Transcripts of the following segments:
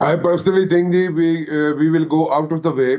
I personally think we will go out of the way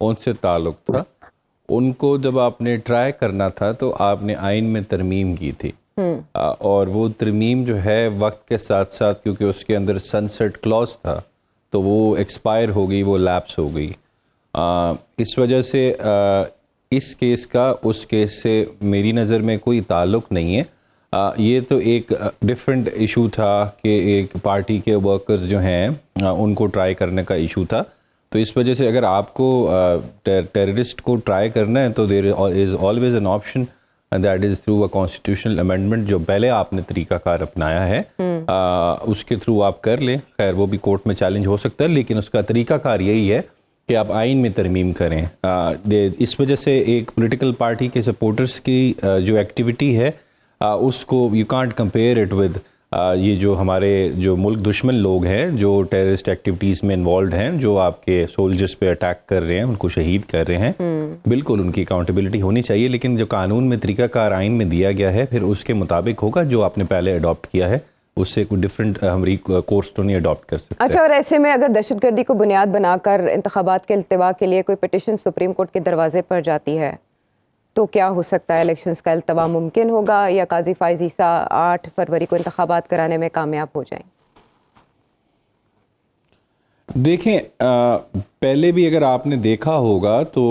ان سے تعلق تھا. ان کو جب آپ نے ٹرائی کرنا تھا تو آپ نے آئین میں ترمیم کی تھی, اور وہ ترمیم جو ہے وقت کے ساتھ ساتھ, کیونکہ اس کے اندر سن سیٹ کلوز تھا, تو وہ ایکسپائر ہو گئی, وہ لیپس ہو گئی. اس وجہ سے اس کیس کا اس کیس سے میری نظر میں کوئی تعلق نہیں ہے. یہ تو ایک ڈفرینٹ ایشو تھا کہ ایک پارٹی کے ورکرز جو ہیں ان کو ٹرائی کرنے کا ایشو تھا. تو اس وجہ سے اگر آپ کو ٹیررسٹ کو ٹرائی کرنا ہے تو there is always an option, that is through a constitutional amendment, جو پہلے آپ نے طریقہ کار اپنایا ہے اس کے تھرو آپ کر لیں. خیر وہ بھی کورٹ میں چیلنج ہو سکتا ہے, لیکن اس کا طریقہ کار یہی ہے کہ آپ آئین میں ترمیم کریں. اس وجہ سے ایک پولیٹیکل پارٹی کے سپورٹرز کی جو ایکٹیویٹی ہے اس کو you can't compare it with یہ جو ہمارے جو ملک دشمن لوگ ہیں جو ٹیررسٹ ایکٹیویٹیز میں انوالوڈ ہیں, جو آپ کے سولجرز پہ اٹیک کر رہے ہیں, ان کو شہید کر رہے ہیں. بالکل ان کی اکاؤنٹیبلٹی ہونی چاہیے, لیکن جو قانون میں طریقہ کار آئین میں دیا گیا ہے پھر اس کے مطابق ہوگا. جو آپ نے پہلے اڈاپٹ کیا ہے اس سے کوئی ڈفرینٹ ہماری کورس تو نہیں اڈاپٹ کر سکتے. اچھا, اور ایسے میں اگر دہشت گردی کو بنیاد بنا کر انتخابات کے التوا کے لیے کوئی پٹیشن سپریم کورٹ کے دروازے پر جاتی ہے تو کیا ہو سکتا ہے؟ الیکشنز کا التوا ممکن ہوگا یا قاضی فائز عیسیٰ 8 فروری کو انتخابات کرانے میں کامیاب ہو جائیں؟ دیکھیں, پہلے بھی اگر آپ نے دیکھا ہوگا تو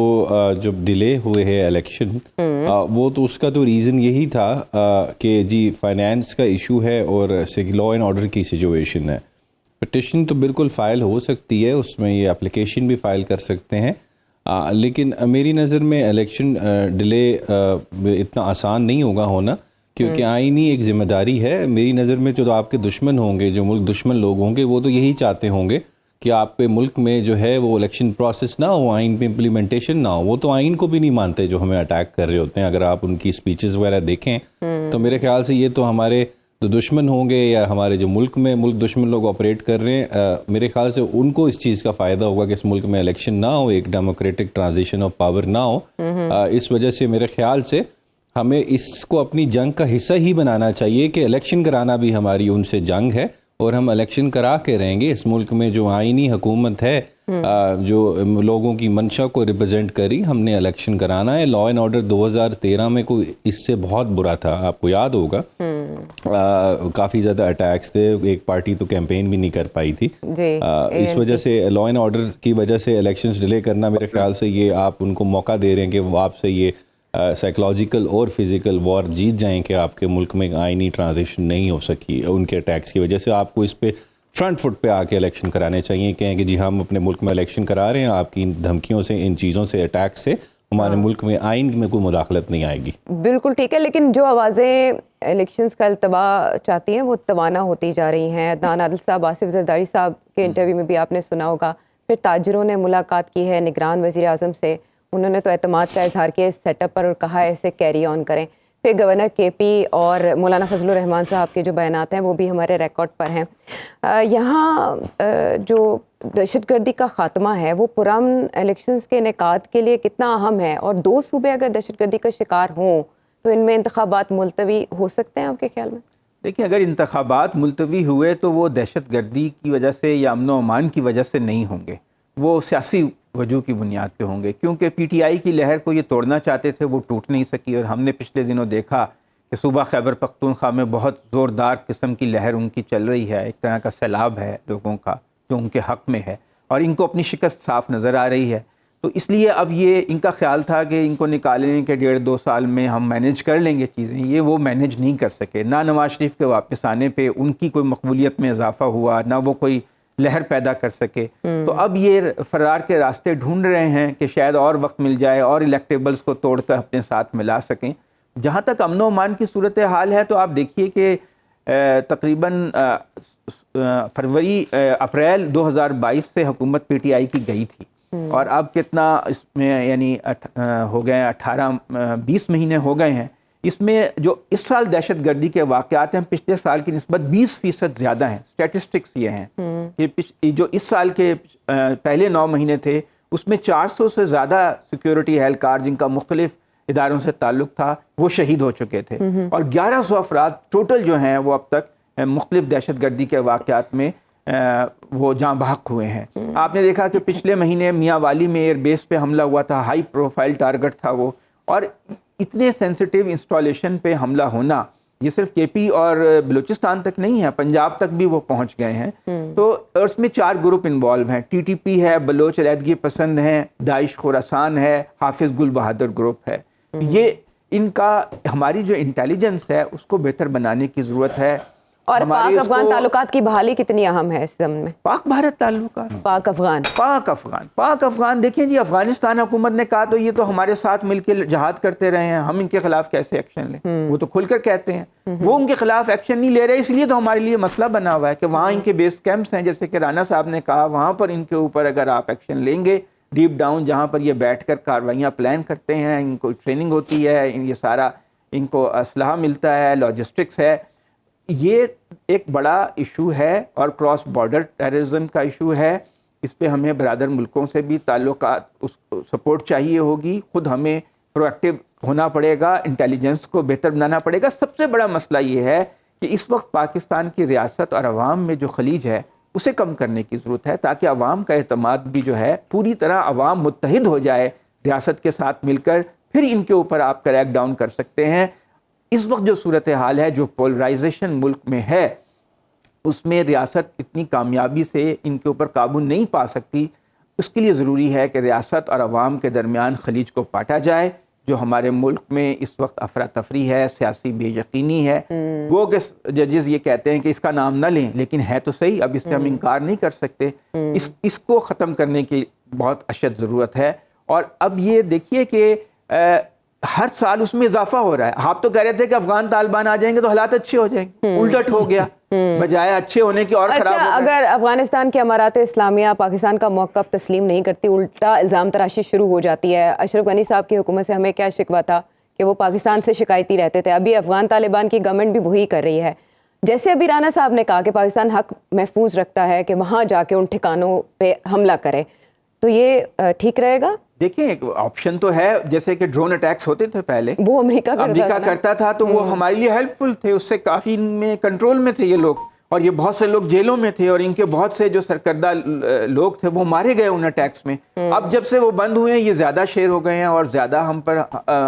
جب ڈیلے ہوئے ہیں الیکشن, وہ تو اس کا تو ریزن یہی تھا کہ جی فائنینس کا ایشو ہے اور لا اینڈ آرڈر کی سچویشن ہے. پٹیشن تو بالکل فائل ہو سکتی ہے, اس میں یہ اپلیکیشن بھی فائل کر سکتے ہیں, لیکن میری نظر میں الیکشن ڈیلے اتنا آسان نہیں ہوگا ہونا, کیونکہ آئینی ایک ذمہ داری ہے. میری نظر میں جو آپ کے دشمن ہوں گے, جو ملک دشمن لوگ ہوں گے, وہ تو یہی چاہتے ہوں گے کہ آپ کے ملک میں جو ہے وہ الیکشن پروسیس نہ ہو, آئین پہ امپلیمنٹیشن نہ ہو. وہ تو آئین کو بھی نہیں مانتے جو ہمیں اٹیک کر رہے ہوتے ہیں. اگر آپ ان کی اسپیچز وغیرہ دیکھیں تو میرے خیال سے یہ تو ہمارے جو دشمن ہوں گے یا ہمارے جو ملک میں ملک دشمن لوگ آپریٹ کر رہے ہیں, میرے خیال سے ان کو اس چیز کا فائدہ ہوگا کہ اس ملک میں الیکشن نہ ہو, ایک ڈیموکریٹک ٹرانزیشن آف پاور نہ ہو. اس وجہ سے میرے خیال سے ہمیں اس کو اپنی جنگ کا حصہ ہی بنانا چاہیے کہ الیکشن کرانا بھی ہماری ان سے جنگ ہے, اور ہم الیکشن کرا کے رہیں گے. اس ملک میں جو آئینی حکومت ہے جو لوگوں کی منشا کو ریپرزینٹ کری, ہم نے الیکشن کرانا ہے. لا اینڈ آرڈر 2013 میں کوئی اس سے بہت برا تھا, آپ کو یاد ہوگا, کافی زیادہ اٹیکس تھے, ایک پارٹی تو کیمپین بھی نہیں کر پائی تھی. اس وجہ سے لا اینڈ آرڈر کی وجہ سے الیکشنز ڈیلے کرنا, میرے خیال سے یہ آپ ان کو موقع دے رہے ہیں کہ وہ آپ سے یہ سائیکلوجیکل اور فزیکل وار جیت جائیں کہ آپ کے ملک میں آئینی ٹرانزیشن نہیں ہو سکی ان کے اٹیکس کی وجہ سے. آپ کو اس پہ فرنٹ فٹ پہ آ کے الیکشن کرانے چاہیے, کہیں کہ جی ہم اپنے ملک میں الیکشن کرا رہے ہیں, آپ کی ان دھمکیوں سے, ان چیزوں سے, اٹیک سے ہمارے ملک میں آئین میں کوئی مداخلت نہیں آئے گی. بالکل ٹھیک ہے, لیکن جو آوازیں الیکشنز کا التوا چاہتی ہیں وہ توانا ہوتی جا رہی ہیں. عدنان عادل صاحب, آصف زرداری صاحب کے انٹرویو میں بھی آپ نے سنا ہوگا. پھر تاجروں نے ملاقات کی ہے نگران وزیر اعظم سے, انہوں نے تو اعتماد کا اظہار کیا اس سیٹ اپ پر اور کہا ایسے کیری آن کریں. پھر گورنر کے پی اور مولانا فضل الرحمان صاحب کے جو بیانات ہیں وہ بھی ہمارے ریکارڈ پر ہیں. یہاں جو دہشت گردی کا خاتمہ ہے وہ پرامن الیکشنز کے انعقاد کے لیے کتنا اہم ہے, اور 2 صوبے اگر دہشت گردی کا شکار ہوں تو ان میں انتخابات ملتوی ہو سکتے ہیں آپ کے خیال میں؟ دیکھیں, اگر انتخابات ملتوی ہوئے تو وہ دہشت گردی کی وجہ سے یا امن و امان کی وجہ سے نہیں ہوں گے, وہ سیاسی وجوہ کی بنیاد پہ ہوں گے. کیونکہ پی ٹی آئی کی لہر کو یہ توڑنا چاہتے تھے, وہ ٹوٹ نہیں سکی, اور ہم نے پچھلے دنوں دیکھا کہ صوبہ خیبر پختونخوا میں بہت زوردار قسم کی لہر ان کی چل رہی ہے, ایک طرح کا سیلاب ہے لوگوں کا جو ان کے حق میں ہے, اور ان کو اپنی شکست صاف نظر آ رہی ہے. تو اس لیے اب یہ ان کا خیال تھا کہ ان کو نکالیں کہ 1.5-2 سال میں ہم مینیج کر لیں گے چیزیں, یہ وہ مینیج نہیں کر سکے. نہ نواز شریف کے واپس آنے پہ ان کی کوئی مقبولیت میں اضافہ ہوا, نہ وہ کوئی لہر پیدا کر سکے. تو اب یہ فرار کے راستے ڈھونڈ رہے ہیں کہ شاید اور وقت مل جائے اور الیکٹیبلز کو توڑ کر اپنے ساتھ ملا سکیں. جہاں تک امن و امان کی صورتحال ہے تو آپ دیکھیے کہ تقریباً اپریل 2022 سے حکومت پی ٹی آئی کی گئی تھی, اور اب کتنا اس میں یعنی ہو گئے 18-20 مہینے ہو گئے ہیں. اس میں جو اس سال دہشت گردی کے واقعات ہیں پچھلے سال کی نسبت 20% زیادہ ہیں. اسٹیٹسٹکس یہ ہیں کہ جو اس سال کے پہلے 9 مہینے تھے اس میں 400 سے زیادہ سیکیورٹی اہلکار جن کا مختلف اداروں سے تعلق تھا وہ شہید ہو چکے تھے, اور 1100 افراد ٹوٹل جو ہیں وہ اب تک مختلف دہشت گردی کے واقعات میں وہ جاں بحق ہوئے ہیں. آپ نے دیکھا کہ پچھلے مہینے میاں والی میں ایئر بیس پہ حملہ ہوا تھا, ہائی پروفائل ٹارگٹ تھا وہ, اور اتنے سینسٹیو انسٹالیشن پہ حملہ ہونا یہ صرف کے پی اور بلوچستان تک نہیں ہے, پنجاب تک بھی وہ پہنچ گئے ہیں. تو اس میں 4 گروپ انوالو ہیں, ٹی ٹی پی ہے, بلوچ علیحدگی پسند ہیں, داعش خراسان ہے, حافظ گل بہادر گروپ ہے. یہ ان کا ہماری جو انٹیلیجنس ہے اس کو بہتر بنانے کی ضرورت ہے. اور پاک افغان تعلقات کی بحالی کتنی اہم ہے اس ضمن میں؟ پاک بھارت تعلقات, پاک افغان دیکھیں جی, افغانستان حکومت نے کہا تو یہ تو ہمارے ساتھ مل کے جہاد کرتے رہے ہیں, ہم ان کے خلاف کیسے ایکشن لیں؟ وہ تو کھل کر کہتے ہیں, وہ ان کے خلاف ایکشن نہیں لے رہے, اس لیے تو ہمارے لیے مسئلہ بنا ہوا ہے کہ وہاں ان کے بیس کیمپس ہیں, جیسے کہ رانا صاحب نے کہا, وہاں پر ان کے اوپر اگر آپ ایکشن لیں گے ڈیپ ڈاؤن, جہاں پر یہ بیٹھ کر کاروائیاں پلان کرتے ہیں, ان کو ٹریننگ ہوتی ہے, یہ سارا ان کو اسلحہ ملتا ہے, لاجسٹکس ہے, یہ ایک بڑا ایشو ہے. اور کراس بارڈر ٹیررزم کا ایشو ہے, اس پہ ہمیں برادر ملکوں سے بھی تعلقات سپورٹ چاہیے ہوگی, خود ہمیں پرو ایکٹیو ہونا پڑے گا, انٹیلیجنس کو بہتر بنانا پڑے گا. سب سے بڑا مسئلہ یہ ہے کہ اس وقت پاکستان کی ریاست اور عوام میں جو خلیج ہے اسے کم کرنے کی ضرورت ہے, تاکہ عوام کا اعتماد بھی جو ہے پوری طرح عوام متحد ہو جائے ریاست کے ساتھ مل کر, پھر ان کے اوپر آپ کریک ڈاؤن کر سکتے ہیں. اس وقت جو صورتحال ہے, جو پولرائزیشن ملک میں ہے, اس میں ریاست اتنی کامیابی سے ان کے اوپر قابو نہیں پا سکتی. اس کے لیے ضروری ہے کہ ریاست اور عوام کے درمیان خلیج کو پاٹا جائے. جو ہمارے ملک میں اس وقت افراتفری ہے, سیاسی بے یقینی ہے, گو کہ ججز یہ کہتے ہیں کہ اس کا نام نہ لیں, لیکن ہے تو صحیح, اب اس سے ہم انکار نہیں کر سکتے. اس کو ختم کرنے کی بہت اشد ضرورت ہے. اور اب یہ دیکھیے کہ ہر سال اس میں اضافہ ہو رہا ہے. آپ تو کہہ رہے تھے کہ افغان طالبان آ جائیں گے تو حالات اچھے ہو جائیں گے, الٹٹ ہو گیا, بجائے اچھے ہونے کی اور خراب ہو گیا. اگر افغانستان کی امارات اسلامیہ پاکستان کا موقف تسلیم نہیں کرتی, الٹا الزام تراشی شروع ہو جاتی ہے. اشرف غنی صاحب کی حکومت سے ہمیں کیا شکوہ تھا کہ وہ پاکستان سے شکایتی رہتے تھے, ابھی افغان طالبان کی گورنمنٹ بھی وہی کر رہی ہے. جیسے ابھی رانا صاحب نے کہا کہ پاکستان حق محفوظ رکھتا ہے کہ وہاں جا کے ان ٹھکانوں پہ حملہ کرے, تو یہ ٹھیک رہے گا؟ دیکھیں ایک آپشن تو ہے, جیسے کہ ڈرون اٹیکس ہوتے تھے پہلے, وہ امریکہ کرتا تھا, تو وہ ہمارے لیے ہیلپ فل تھے, اس سے کافی میں کنٹرول میں تھے یہ لوگ, اور یہ بہت سے لوگ جیلوں میں تھے, اور ان کے بہت سے جو سرکردہ لوگ تھے وہ مارے گئے ان اٹیکس میں. اب جب سے وہ بند ہوئے ہیں یہ زیادہ شیئر ہو گئے ہیں اور زیادہ ہم پر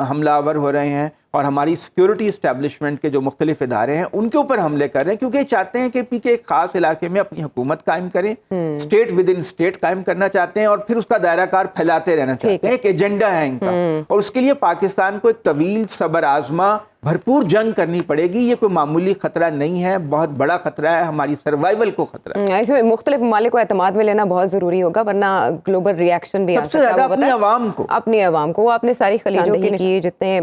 حملہ آور ہو رہے ہیں, اور ہماری سیکیورٹی اسٹیبلشمنٹ کے جو مختلف ادارے ہیں ان کے اوپر حملے کر رہے ہیں, کیونکہ چاہتے ہیں کہ پی کے ایک خاص علاقے میں اپنی حکومت قائم کریں, اسٹیٹ ود ان اسٹیٹ قائم کرنا چاہتے ہیں, اور پھر اس کا دائرہ کار پھیلاتے رہنا چاہتے ہیں. ایک ایجنڈا ہے ان کا, اور اس کے لیے پاکستان کو ایک طویل صبر آزما بھرپور جنگ کرنی پڑے گی. یہ کوئی معمولی خطرہ نہیں ہے, بہت بڑا خطرہ ہے, ہماری سروائیول کو خطرہ ہے. اس میں مختلف ممالک کو اعتماد میں لینا بہت ضروری ہوگا, ورنہ گلوبل ریئیکشن بھی سب سے زیادہ اپنی عوام کو وہ اپنے ساری خلیجوں کی جتنے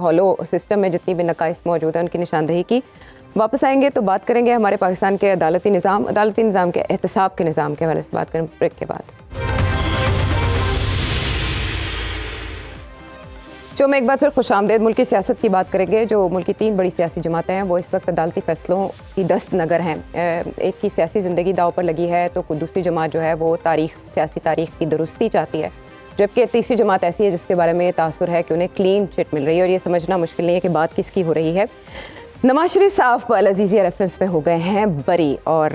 ہولو سسٹم میں جتنی بھی نقائص موجود ہیں ان کی نشاندہی کی. واپس آئیں گے تو بات کریں گے ہمارے پاکستان کے عدالتی نظام کے احتساب کے نظام کے حوالے سے بات کریں بریک کے بعد. جو میں ایک بار پھر خوش آمدید. ملکی سیاست کی بات کریں گے. جو ملک کی 3 بڑی سیاسی جماعتیں ہیں وہ اس وقت عدالتی فیصلوں کی دست نگر ہیں. ایک کی سیاسی زندگی داؤ پر لگی ہے تو دوسری جماعت جو ہے وہ سیاسی تاریخ کی درستی چاہتی ہے, جبکہ تیسری جماعت ایسی ہے جس کے بارے میں یہ تاثر ہے کہ انہیں کلین چٹ مل رہی ہے, اور یہ سمجھنا مشکل نہیں ہے کہ بات کس کی ہو رہی ہے. نواز شریف صاحب العزیزیہ ریفرنس پہ ہو گئے ہیں بری, اور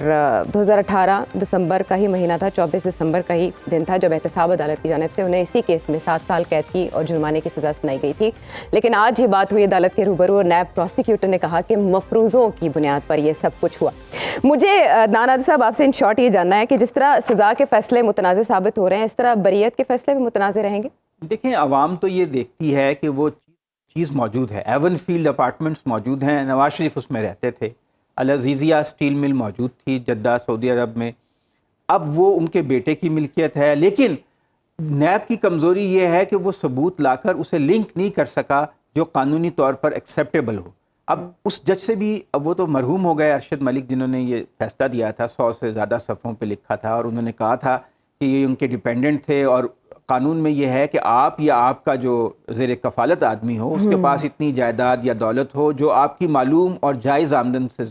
2018 دسمبر کا ہی مہینہ تھا, 24 دسمبر کا ہی دن تھا جب احتساب عدالت کی جانب سے انہیں اسی کیس میں 7 سال قید کی اور جرمانے کی سزا سنائی گئی تھی. لیکن آج یہ بات ہوئی عدالت کے روبرو, اور نیب پروسیکیوٹر نے کہا کہ مفروضوں کی بنیاد پر یہ سب کچھ ہوا. مجھے نانا صاحب آپ سے ان شارٹ یہ جاننا ہے کہ جس طرح سزا کے فیصلے متنازع ثابت ہو رہے ہیں, اس طرح بریت کے فیصلے بھی متنازع رہیں گے؟ دیکھیں عوام تو یہ دیکھتی ہے کہ وہ چیز موجود ہے, ایون فیلڈ اپارٹمنٹس موجود ہیں, نواز شریف اس میں رہتے تھے, العزیزیہ اسٹیل مل موجود تھی جدہ سعودی عرب میں, اب وہ ان کے بیٹے کی ملکیت ہے. لیکن نیب کی کمزوری یہ ہے کہ وہ ثبوت لا کر اسے لنک نہیں کر سکا جو قانونی طور پر ایکسیپٹیبل ہو. اب اس جج سے بھی, اب وہ تو مرحوم ہو گئے ارشد ملک, جنہوں نے یہ فیصلہ دیا تھا, 100 سے زیادہ صفحوں پہ لکھا تھا, اور انہوں نے کہا تھا کہ یہ ان کے ڈیپینڈنٹ تھے, اور قانون میں یہ ہے کہ آپ یا آپ کا جو زیر کفالت آدمی ہو اس کے پاس اتنی جائیداد یا دولت ہو جو آپ کی معلوم اور جائز آمدن سے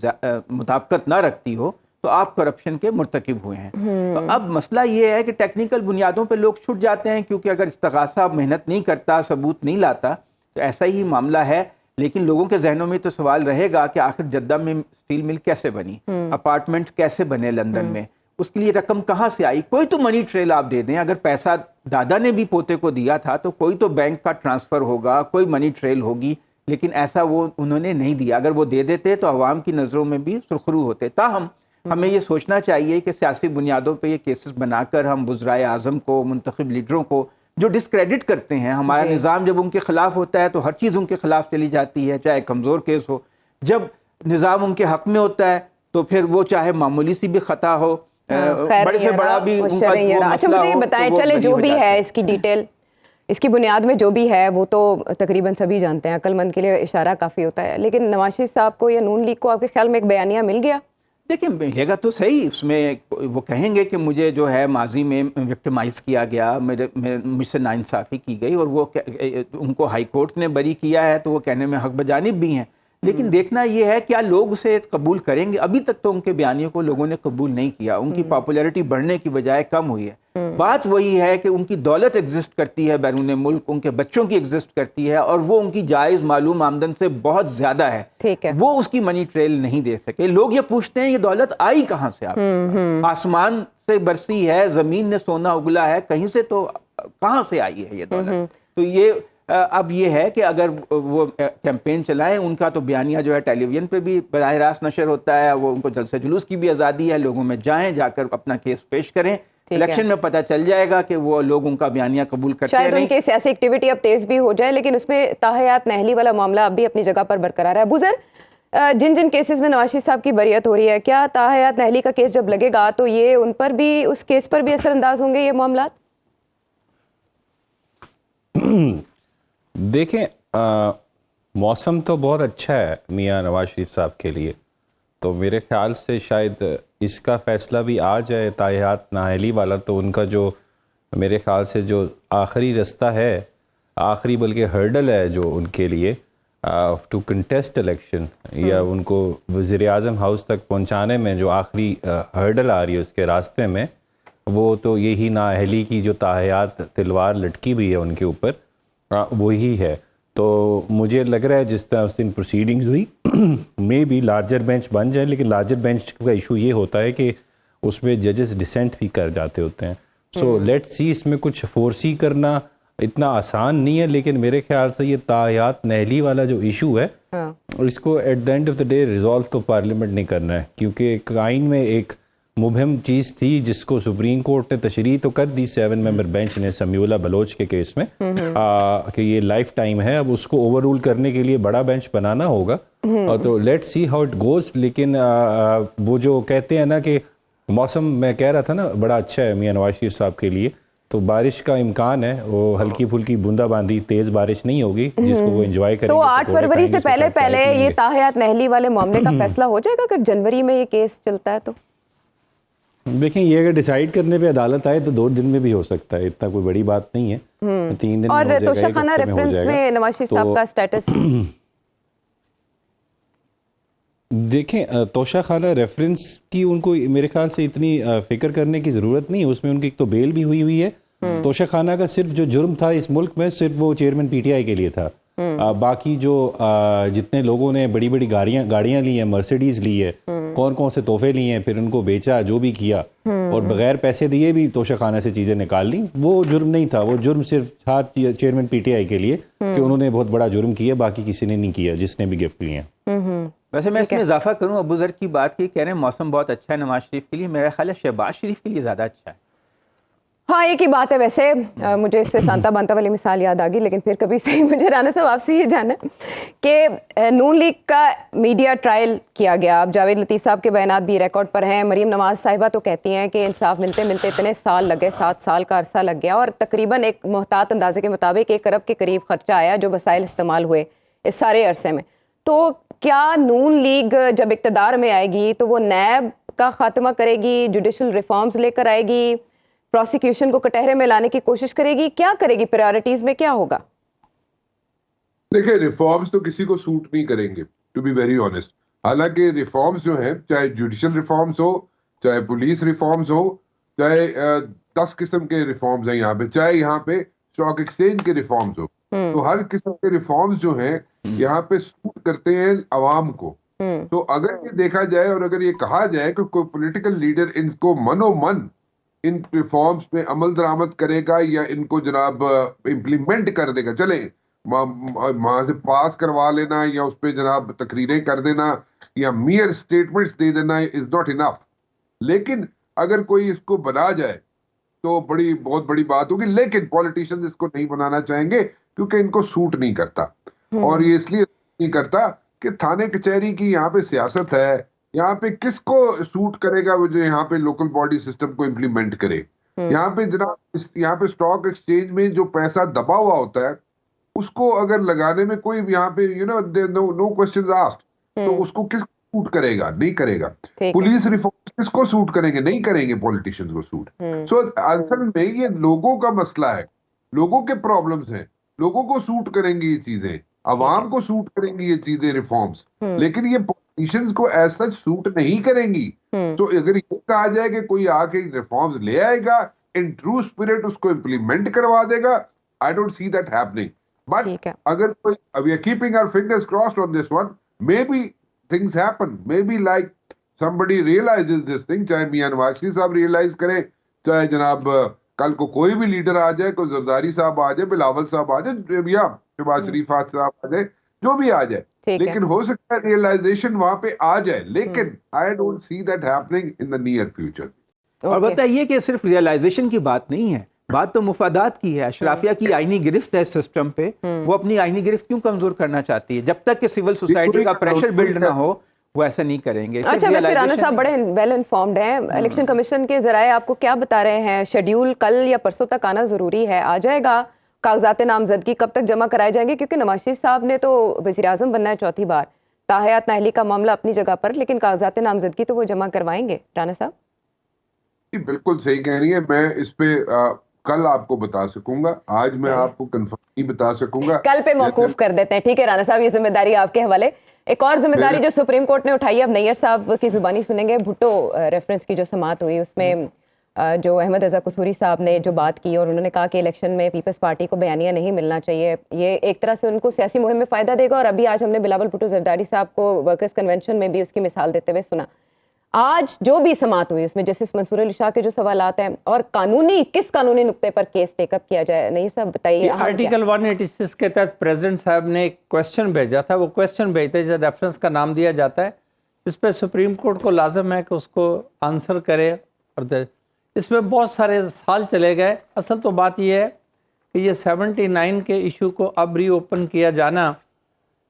مطابقت نہ رکھتی ہو, تو آپ کرپشن کے مرتکب ہوئے ہیں. تو اب مسئلہ یہ ہے کہ ٹیکنیکل بنیادوں پہ لوگ چھٹ جاتے ہیں, کیونکہ اگر استغاثہ محنت نہیں کرتا, ثبوت نہیں لاتا, تو ایسا ہی معاملہ ہے لیکن لوگوں کے ذہنوں میں تو سوال رہے گا کہ آخر جدہ میں اسٹیل مل کیسے بنی, اپارٹمنٹ کیسے بنے لندن میں, اس کے لیے رقم کہاں سے آئی؟ کوئی تو منی ٹریل آپ دے دیں. اگر پیسہ دادا نے بھی پوتے کو دیا تھا تو کوئی تو بینک کا ٹرانسفر ہوگا, کوئی منی ٹریل ہوگی, لیکن ایسا وہ انہوں نے نہیں دیا. اگر وہ دے دیتے تو عوام کی نظروں میں بھی سرخرو ہوتے. تاہم ہمیں یہ سوچنا چاہیے کہ سیاسی بنیادوں پہ یہ کیسز بنا کر ہم وزرائے اعظم کو, منتخب لیڈروں کو جو ڈسکریڈٹ کرتے ہیں, ہمارا نظام جب ان کے خلاف ہوتا ہے تو ہر چیز ان کے خلاف چلی جاتی ہے, چاہے کمزور کیس ہو. جب نظام ان کے حق میں ہوتا ہے تو پھر وہ چاہے معمولی سی بھی خطا ہو, بڑے سے بڑا بھی ان کا وہ اچھا مسئلہ مجھے یہ ہو, بتائیں, تو وہ چلے بری جو ہو بھی جاتی ہے اس کی ڈیٹیل, اس کی بنیاد میں جو بھی ہے وہ تو تقریباً سبھی جانتے ہیں, عقل مند کے لیے اشارہ کافی ہوتا ہے. لیکن نواز شریف صاحب کو یا نون لیگ کو آپ کے خیال میں ایک بیانیہ مل گیا؟ دیکھیں ملے گا تو صحیح, اس میں وہ کہیں گے کہ مجھے جو ہے ماضی میں وکٹمائز کیا گیا, مجھ سے ناانصافی کی گئی, اور وہ ان کو ہائی کورٹ نے بری کیا ہے تو وہ کہنے میں حق بجانب بھی ہیں. لیکن دیکھنا یہ ہے کیا لوگ اسے قبول کریں گے. ابھی تک تو ان کے بیانیوں کو لوگوں نے قبول نہیں کیا, ان کی پاپولیرٹی بڑھنے کی بجائے کم ہوئی ہے. بات وہی ہے کہ ان کی دولت ایگزسٹ کرتی ہے بیرون ملک, ان کے بچوں کی ایگزسٹ کرتی ہے, اور وہ ان کی جائز معلوم آمدن سے بہت زیادہ ہے. ٹھیک ہے, وہ اس کی منی ٹریل نہیں دے سکے. لوگ یہ پوچھتے ہیں یہ دولت آئی کہاں سے؟ آپ آسمان سے برسی ہے, زمین نے سونا اگلا ہے, کہیں سے تو کہاں سے آئی ہے یہ دولت؟ تو یہ اب یہ ہے کہ اگر وہ کیمپین چلائیں, ان کا تو بیانیہ جو ہے ٹیلی ویژن پہ بھی براہ راست نشر ہوتا ہے, وہ ان کو جلسہ جلوس کی بھی آزادی ہے, لوگوں میں جائیں, جا کر اپنا کیس پیش کریں. الیکشن میں پتہ چل جائے گا کہ وہ لوگ ان کا بیانیہ قبول کرتے ہیں. شاید ان کی سیاسی ایکٹیویٹی اب تیز بھی ہو جائے, لیکن اس میں تاحیات نہلی والا معاملہ اب بھی اپنی جگہ پر برقرار ہے. ابو ذر, جن کیسز میں نواز شریف صاحب کی بریت ہو رہی ہے, کیا تاحیات نہلی کا کیس جب لگے گا تو یہ ان پر بھی, اس کیس پر بھی اثر انداز ہوں گے یہ معاملات؟ دیکھیں موسم تو بہت اچھا ہے میاں نواز شریف صاحب کے لیے, تو میرے خیال سے شاید اس کا فیصلہ بھی آ جائے تاحیات نااہلی والا. تو ان کا جو میرے خیال سے جو آخری رستہ ہے, آخری بلکہ ہرڈل ہے جو ان کے لیے ٹو کنٹیسٹ الیکشن, یا ان کو وزیر اعظم ہاؤس تک پہنچانے میں جو آخری ہرڈل آ رہی ہے اس کے راستے میں, وہ تو یہی نااہلی کی جو تاحیات تلوار لٹکی ہوئی ہے ان کے اوپر, وہی ہے. تو مجھے لگ رہا ہے جس طرح اس دن پروسیڈنگز ہوئی میں بھی لارجر بینچ بن جائے, لیکن لارجر بینچ کا ایشو یہ ہوتا ہے کہ اس میں ججز ڈسینٹ بھی کر جاتے ہوتے ہیں. سو لیٹ سی, اس میں کچھ فورسی کرنا اتنا آسان نہیں ہے, لیکن میرے خیال سے یہ تاحیات نہلی والا جو ایشو ہے اس کو at the end of the day resolve تو پارلیمنٹ نہیں کرنا ہے, کیونکہ ایک آئین میں ایک مبہم چیز تھی جس کو سپریم کورٹ نے تشریح تو کر دی 7 ممبر بینچ نے سمیع بلوچ کے کیس میں کہ یہ لائف ٹائم ہے. اب اس کو اوور رول کرنے کے لیے بڑا بینچ بنانا ہوگا, تو let see how it goes. لیکن وہ جو کہتے ہیں نا کہ موسم, میں کہہ رہا تھا نا بڑا اچھا ہے میاں نواز شریف صاحب کے لیے, تو بارش کا امکان ہے, وہ ہلکی پھلکی بوندا باندی, تیز بارش نہیں ہوگی جس کو وہ انجوائے کریں گے. تو 8 فروری سے پہلے یہ تاحیات نہلی والے معاملے کا فیصلہ ہو جائے گا اگر جنوری میں یہ کیس چلتا ہے تو؟ دیکھیں یہ اگر ڈیسائیڈ کرنے پہ عدالت آئے تو 2 دن میں بھی ہو سکتا ہے, اتنا کوئی بڑی بات نہیں ہے, 3 دن اور توشہ خانہ ریفرنس میں نواز شریف صاحب کا سٹیٹس؟ دیکھیں توشہ خانہ ریفرنس کی ان کو میرے خیال سے اتنی فکر کرنے کی ضرورت نہیں ہے. اس میں ان کی ایک تو بیل بھی ہوئی ہے. توشہ خانہ کا صرف جو جرم تھا اس ملک میں صرف وہ چیئرمین پی ٹی آئی کے لیے تھا. باقی جو جتنے لوگوں نے بڑی بڑی گاڑیاں لی ہیں, مرسیڈیز لی ہے, کون کون سے تحفے لیے ہیں, پھر ان کو بیچا, جو بھی کیا, اور بغیر پیسے دیے بھی توشہ خانہ سے چیزیں نکال لی, وہ جرم نہیں تھا. وہ جرم صرف تھا چیئرمین پی ٹی آئی کے لیے کہ انہوں نے بہت بڑا جرم کیا, باقی کسی نے نہیں کیا جس نے بھی گفٹ لیے ہیں. ویسے میں اس میں اضافہ کروں, ابو ذر کی بات کی, کہہ رہے ہیں موسم بہت اچھا ہے نواز شریف کے لیے, میرا خیال ہے شہباز شریف کے لیے زیادہ اچھا ہے. ہاں ایک ہی بات ہے, ویسے مجھے اس سے سانتا بانتا والی مثال یاد آ گئی, لیکن پھر کبھی سے مجھے رانا صاحب آپ سے یہ جانا کہ نون لیگ کا میڈیا ٹرائل کیا گیا. اب جاوید لطیف صاحب کے بیانات بھی ریکارڈ پر ہیں. مریم نواز صاحبہ تو کہتی ہیں کہ انصاف ملتے ملتے اتنے سال لگے, 7 سال کا عرصہ لگ گیا, اور تقریباً ایک محتاط اندازے کے مطابق 1 ارب کے قریب خرچہ آیا جو وسائل استعمال ہوئے اس سارے عرصے میں. تو کیا نون لیگ جب اقتدار میں آئے گی تو وہ نیب کا خاتمہ کرے گی, جوڈیشل ریفارمز لے کر آئے گی, پروسیکیوشن کو کٹہرے میں لانے کی کوشش کرے گی, کیا کرے گی, پریارٹیز میں کیا ہوگا؟ دیکھیں ریفارمز تو کسی کو سوٹ نہیں کریں گے, ٹو بی ویری آنیسٹ. حالانکہ ریفارمز جو ہیں, چاہے جوڈیشل ریفارمز ہو, چاہے پولیس ریفارمز ہو, چاہے 10 قسم کے ریفارمز ہیں یہاں پہ, چاہے یہاں پہ اسٹاک ایکسچینج کے ریفارمز ہو, تو ہر قسم کے ریفارمز جو ہیں یہاں پہ سوٹ کرتے ہیں عوام کو. تو اگر یہ دیکھا جائے اور اگر یہ کہا جائے کہ کوئی پولیٹیکل لیڈر ان کو منو من ان ریفارمز پہ عمل درآمد کرے گا یا ان کو جناب امپلیمنٹ کر دے گا, چلیں وہاں سے پاس کروا لینا یا اس پہ جناب تقریریں کر دینا یا میئر سٹیٹمنٹس دے دینا از ناٹ انف. لیکن اگر کوئی اس کو بنا جائے تو بہت بڑی بات ہوگی. لیکن پولیٹیشنز اس کو نہیں بنانا چاہیں گے کیونکہ ان کو سوٹ نہیں کرتا. اور یہ اس لیے نہیں کرتا کہ تھانے کچہری کی یہاں پہ سیاست ہے, یہاں پہ کس کو سوٹ کرے گا وہ جو یہاں پہ لوکل باڈی سسٹم کو امپلیمنٹ کرے. یہاں پہ جناب یہاں پہ اسٹاک ایکسچینج میں جو پیسہ دبا ہوا ہوتا ہے اس کو اگر لگانے میں کوئی یہاں پہ نو کوسچنز آسکڈ, تو اس کو کس کو سوٹ کرے گا؟ نہیں کرے گا. پولیس ریفارم کس کو سوٹ کریں گے؟ نہیں کریں گے پولیٹیشنز کو سوٹ. سو اصل میں یہ لوگوں کا مسئلہ ہے, لوگوں کے پرابلمز ہیں, لوگوں کو سوٹ کریں گی یہ چیزیں, عوام کو سوٹ کریں گی یہ چیزیں ریفارمز, لیکن یہ پولیٹیشنز کو ایز سچ سوٹ نہیں کریں گی. تو اگر یہ کہا جائے کہ کوئی آ کے ریفارمز لے آئے گا ان ٹرو اسپرٹ اس کو امپلیمنٹ کروا دے گا, I don't see that happening. But اگر کوئی we are keeping our fingers crossed on this one, maybe things happen, maybe like somebody realizes this thing, چاہے میاں نواز شریف صاحب ریئلائز کریں, چاہے جناب کل کو کوئی بھی لیڈر آ جائے, کوئی زرداری صاحب آ جائے, بلاول صاحب آ جائے, یا شہباز شریف صاحب آ جائے, جو بھی آ جائے, لیکن ہو سکتا ہے ریئلائزیشن وہاں پہ آ جائے, لیکن I don't see that happening in the near future. اور بتائیے کہ صرف ریئلائزیشن کی بات نہیں ہے, بات تو مفادات کی ہے. اشرافیہ کی آئینی گرفت ہے سسٹم پہ, وہ اپنی آئینی گرفت کیوں کمزور کرنا چاہتی ہے؟ جب تک کہ سول سوسائٹی کا پریشر بلڈ نہ ہو وہ ایسا نہیں کریں گے. اچھا, ویسے رانا صاحب بڑے ویل انفارمڈ ہیں. الیکشن کمیشن کے ذرائع آپ کو کیا بتا رہے ہیں؟ شیڈیول کل یا پرسوں تک آنا ضروری ہے, آ جائے گا؟ کاغذات نامزدگی کب تک جمع کرائے جائیں گے؟ کیونکہ نواز شریف صاحب نے تو وزیر اعظم بننا ہے چوتھی بار, تاحیات نااہلی کا معاملہ اپنی جگہ پر, لیکن کاغذات نامزدگی تو وہ جمع کروائیں گے. رانا صاحب بالکل صحیح کہہ رہی ہے. میں اس پہ کل آپ کو بتا سکوں گا, آج میں آپ کو کنفرم نہیں بتا سکوں گا. کل پہ موقوف کر دیتے ہیں, ٹھیک ہے رانا صاحب, یہ ذمہ داری آپ کے حوالے. ایک اور ذمہ داری جو سپریم کورٹ نے اٹھائی ہے, اب نیئر صاحب کی زبانی سنیں گے. بھٹو ریفرنس کی جو سماعت ہوئی اس میں جو احمد رضا قصوری صاحب نے جو بات کی, اور انہوں نے کہا کہ الیکشن میں پیپلز پارٹی کو بیانیہ نہیں ملنا چاہیے, یہ ایک طرح سے ان کو سیاسی مہم میں فائدہ دے گا. اور ابھی آج ہم نے بلاول بھٹو زرداری صاحب کو ورکرز کنونشن میں بھی اس کی مثال دیتے ہوئے سنا. آج جو بھی سماعت ہوئی اس میں جسٹس منصور علی شاہ کے جو سوالات ہیں, اور کس قانونی نقطے پر کیس ٹیک اپ کیا جائے, نہیں صاحب بتائیے. آرٹیکل 186 کے تحت پریزیڈنٹ صاحب نے ایک کویسچن بھیجا تھا, وہ کویسچن بھیجتے ہیں ریفرنس کا نام دیا جاتا ہے, جس پہ سپریم کورٹ کو لازم ہے کہ اس کو آنسر کرے, اور اس میں بہت سارے سال چلے گئے. اصل تو بات یہ ہے کہ یہ 79 کے ایشو کو اب ری اوپن کیا جانا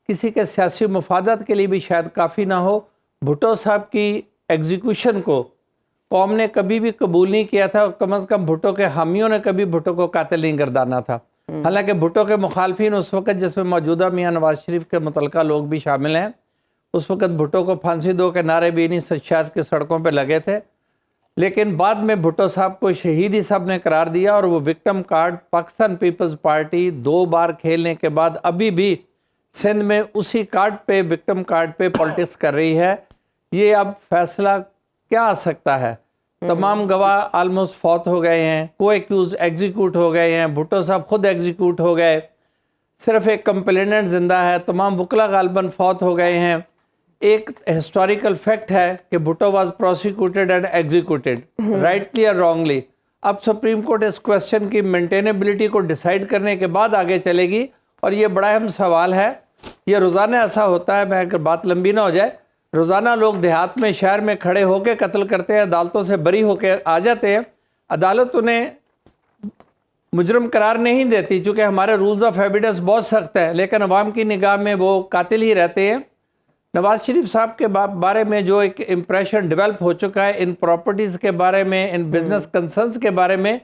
کسی کے سیاسی مفادات کے لیے بھی شاید کافی نہ ہو. بھٹو صاحب کی ایگزیکیوشن کو قوم نے کبھی بھی قبول نہیں کیا تھا, اور کم از کم بھٹو کے حامیوں نے کبھی بھٹو کو قاتل نہیں گردانا تھا. حالانکہ بھٹو کے مخالفین اس وقت, جس میں موجودہ میاں نواز شریف کے متعلقہ لوگ بھی شامل ہیں, اس وقت بھٹو کو پھانسی دو کے نعرے بھی انہیں شہر کے سڑکوں پہ لگے تھے. لیکن بعد میں بھٹو صاحب کو شہید ہی صاحب نے قرار دیا, اور وہ وکٹم کارڈ پاکستان پیپلز پارٹی 2 بار کھیلنے کے بعد ابھی بھی سندھ میں اسی کارڈ پہ, وکٹم کارڈ پہ پالیٹکس کر رہی ہے. یہ اب فیصلہ کیا آ سکتا ہے؟ تمام گواہ آلموسٹ فوت ہو گئے ہیں, کو ایکیوز ایگزیکیوٹ ہو گئے ہیں, بھٹو صاحب خود ایگزیکیوٹ ہو گئے, صرف ایک کمپلیننٹ زندہ ہے, تمام وکلا غالباً فوت ہو گئے ہیں. ایک ہسٹوریکل فیکٹ ہے کہ بھٹو واز پروسیکیوٹڈ اینڈ ایگزیکیوٹڈ, رائٹلی اور رانگلی. اب سپریم کورٹ اس کویسچن کی مینٹینیبلٹی کو ڈیسائیڈ کرنے کے بعد آگے چلے گی, اور یہ بڑا اہم سوال ہے. یہ روزانہ ایسا ہوتا ہے, میں اگر بات لمبی نہ ہو جائے, روزانہ لوگ دیہات میں شہر میں کھڑے ہو کے قتل کرتے ہیں, عدالتوں سے بری ہو کے آ جاتے ہیں, عدالت انہیں مجرم قرار نہیں دیتی چونکہ ہمارے رولز آف ایویڈنس بہت سخت ہے, لیکن عوام کی نگاہ میں وہ قاتل ہی رہتے ہیں. نواز شریف صاحب کے بارے میں جو ایک امپریشن ڈیولپ ہو چکا ہے ان پراپرٹیز کے بارے میں, ان بزنس کنسرنز کے بارے میں,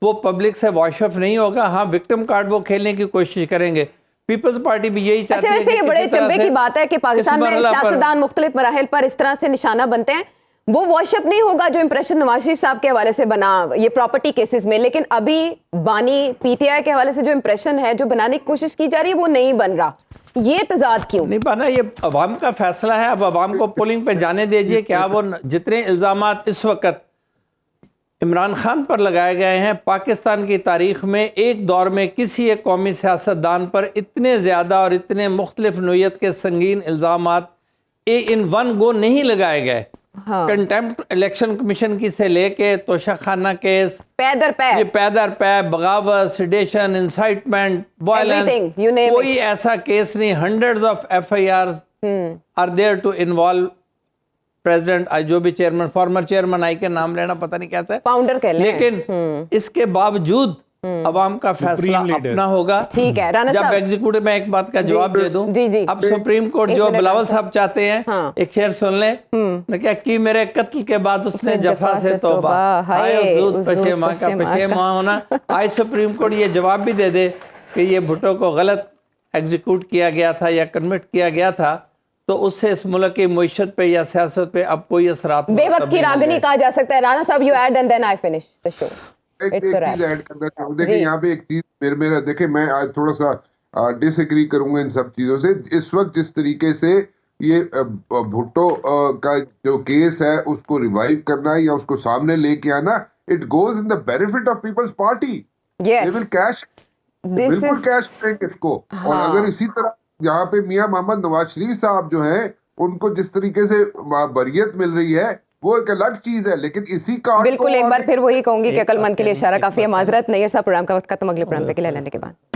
وہ پبلک سے واش آف نہیں ہوگا. ہاں, وکٹم کارڈ وہ کھیلنے کی کوشش کریں گے. پیپلز پارٹی بھی یہی چاہتی ہے. ویسے یہ بڑے چمبے کی بات ہے کہ پاکستان میں سیاستدان مختلف مراحل پر اس طرح سے نشانہ بنتے ہیں. وہ واش اپ نہیں ہوگا جو امپریشن نواز شریف صاحب کے حوالے سے بنا یہ پراپرٹی کیسز میں, لیکن ابھی بانی پی ٹی آئی کے حوالے سے جو امپریشن ہے, جو بنانے کی کوشش کی جا رہی ہے, وہ نہیں بن رہا. یہ تضاد کیوں نہیں بنا؟ یہ عوام کا فیصلہ ہے. اب عوام کو پولنگ پہ جانے دیجئے. کیا وہ جتنے الزامات اس وقت عمران خان پر لگائے گئے ہیں. پاکستان کی تاریخ میں ایک دور میں کسی ایک قومی سیاستدان پر اتنے زیادہ اور اتنے مختلف نوعیت کے سنگین الزامات ان ون گو نہیں لگائے گئے. کنٹیمپٹ الیکشن کمیشن کی سے لے کے توشہ خانہ کیس، یہ پے در پے، بغاوت، سیڈیشن، انسائٹمنٹ، وائلنس، کوئی ایسا کیس نہیں. Hundreds of FIRs are there to involve president, جو بھی چیئرمین، فارمر چیئرمین آئی کے نام لینا پتہ نہیں کیسا ہے، فاؤنڈر کہہ لیں. لیکن اس کے باوجود عوام کا فیصلہ اپنا ہوگا. ٹھیک ہے رانا جب صاحب، ایگزیکٹو میں ایک بات کا جواب دے دوں، جی اب سپریم کورٹ جو بلاول صاحب چاہتے ہیں، ایک شعر سن لیں، نے کیا کی میرے قتل کے بعد اس نے جفا سے توبہ، آئے حضور پشیماں کا پشیماں ہونا. آئے سپریم کورٹ یہ جواب بھی دے دے کہ یہ بھٹو کو غلط ایگزیکیوٹ کیا گیا تھا یا کنوکٹ کیا گیا تھا، تو اس سے اس ملک کی معیشت پہ یا سیاست پہ اب کوئی اثرات بے وقت کی راگنی کہا جا سکتا ہے. Rana sahab you add and then I finish the show. ایک چیز ایڈ کرنا چاہوں. دیکھیں یہاں پہ ایک چیز میرا دیکھیں، میں آج تھوڑا سا ڈس ایگری کروں گا ان سب چیزوں سے. اس وقت جس طریقے سے یہ بھٹو کا جو کیس ہے اس کو ریوائیو کرنا یا اس کو سامنے لے کے آنا، it goes in the benefit of Peoples Party. They will cash, بالکل کیش کریں گے اس کو. اور اگر اسی طرح یہاں پہ میاں محمد نواز شریف صاحب جو ہیں ان کو جس طریقے سے بریت مل رہی ہے وہ ایک الگ چیز ہے، لیکن اسی کا بالکل ایک بار پھر وہی کہوں گی کہ عقل مند کے لیے اشارہ کافی ہے. معذرت، نہیں صاحب پروگرام کا وقت ختم، اگلے پروگرام سے لے لینے کے بعد.